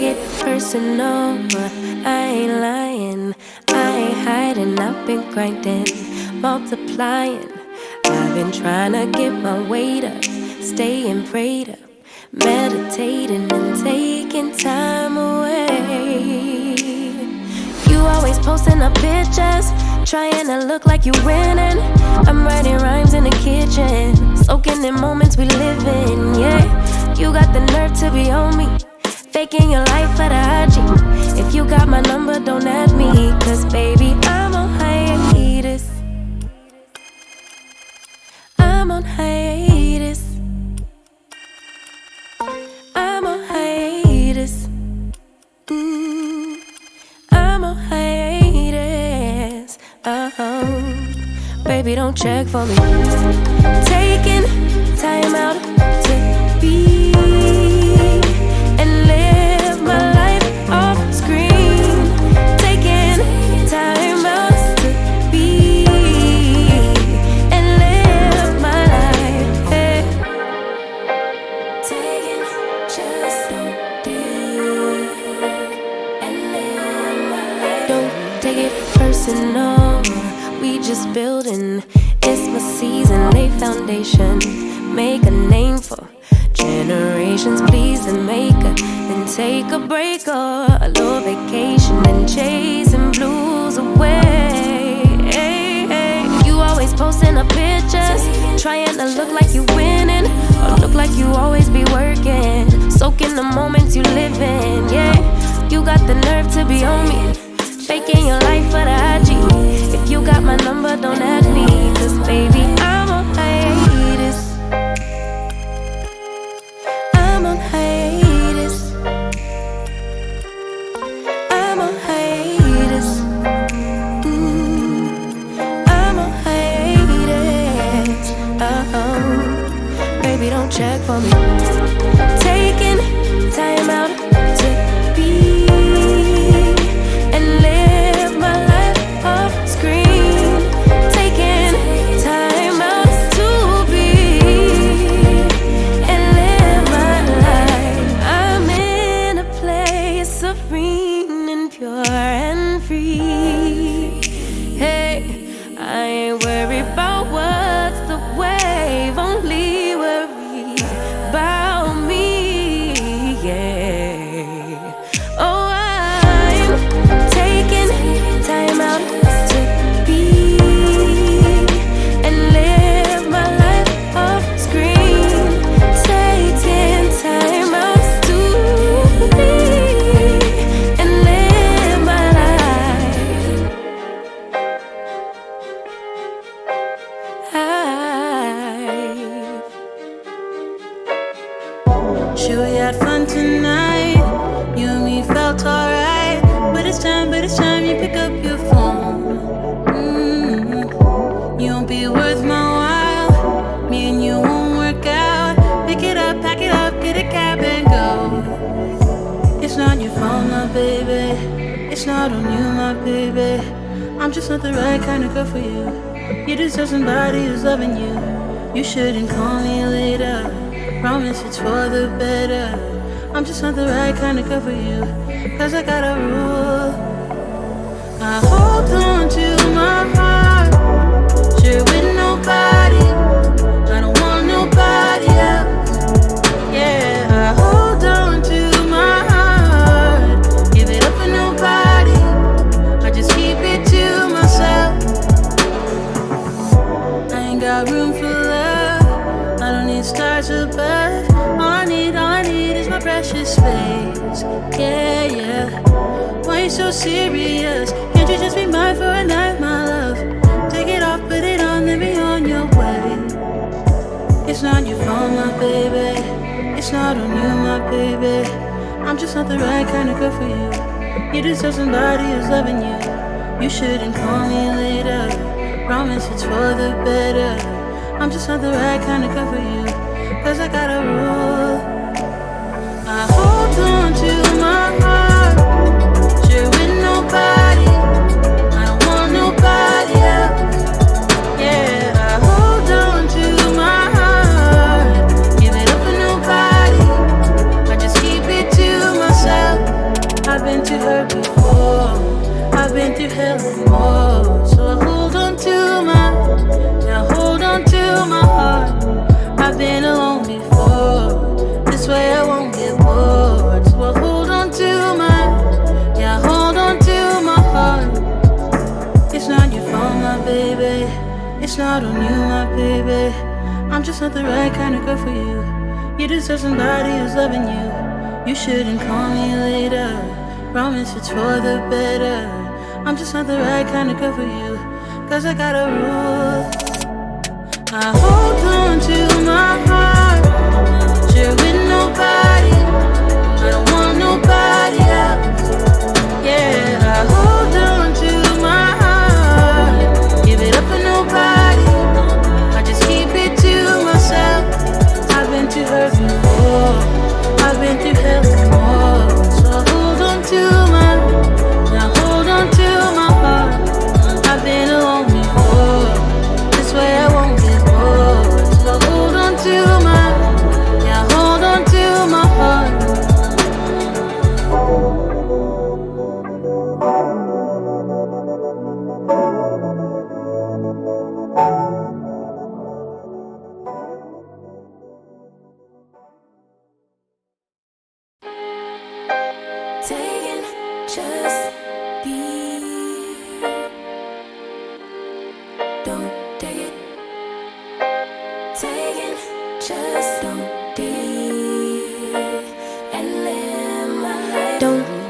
take it personal, I ain't lying, I ain't hiding. I've been grinding, multiplying. I've been trying to get my weight up, staying prayed up, meditating and taking time away. You always posting up pictures, trying to look like you winning. I'm writing rhymes in the kitchen, soaking in moments we live in, yeah. You got the nerve to be on me, faking your life for the IG. If you got my number, don't add me, cause baby, I'm on hiatus. I'm on hiatus. I'm on hiatus. I'm on hiatus. Baby, don't check for me. Taking time out to be and live my life off screen. Taking time out to be and live my life. Hey. Taking just don't be and live my life. Don't take it personal, we just building. It's my season, lay foundation, make a name for generations. Please and make a, then take a break or a little vacation and chasing blues away. Hey, hey. You always posting up pictures, trying to look like you winning, or look like you always be working, soaking the moments you live in, yeah. You got the nerve to be on me, faking your life for the IG. If you got my number, don't add me, cause baby, I'm on hiatus. I'm on hiatus. I'm on hiatus. I'm on hiatus. Baby, don't check for me. Taking time out to be and live my life off screen. Taking time out to be and live my life. I'm in a place serene and pure and free. Hey, I ain't worried about what's the wave, only worry about me, yeah. Oh, I'm taking time out to be and live my life off screen. Taking time out to be and live my life. Sure we had fun tonight, you and me felt alright. But it's time you pick up your phone. You won't be worth my while, me and you won't work out. Pick it up, pack it up, get a cab and go. It's not your fault, my baby, it's not on you, my baby. I'm just not the right kind of girl for you. You deserve somebody who's loving you. You shouldn't call me later, promise it's for the better. I'm just not the right kind of girl for you, cause I got a rule. I hold on to my heart, share with nobody. I don't want nobody else. Yeah, I hold on to my heart, give it up for nobody. I just keep it to myself. I ain't got room for love, I don't need stars above. All I need is my precious space. Yeah, yeah. Why you so serious? Can't you just be mine for a night, my love? Take it off, put it on, then be on your way. It's not your fault, my baby, it's not on you, my baby. I'm just not the right kind of girl for you. You deserve somebody who's loving you. You shouldn't call me later, promise it's for the better. I'm just not the right kind of girl for you, cause I got a rule. I hold on to my heart, share with nobody. I don't want nobody else. Yeah, I hold on to my heart, give it up for nobody. I just keep it to myself. I won't get bored. So I hold on to hold on to my heart. It's not your fault, my baby. It's not on you, my baby. I'm just not the right kind of girl for you. You deserve somebody who's loving you. You shouldn't call me later. Promise it's for the better. I'm just not the right kind of girl for you. Cause I got a rule. I hold on to my heart. Share with nobody. I don't want nobody else. Yeah, I hold on to my heart. Give it up for nobody. I just keep it to myself. I've been too hurt before. I've been through hell and more. So I hold on to hold on to my heart. I've been alone before. This way I won't get bored. So I hold on to hold on to my heart. Taking just be. Don't take it. Taking just don't be. And live my life. Don't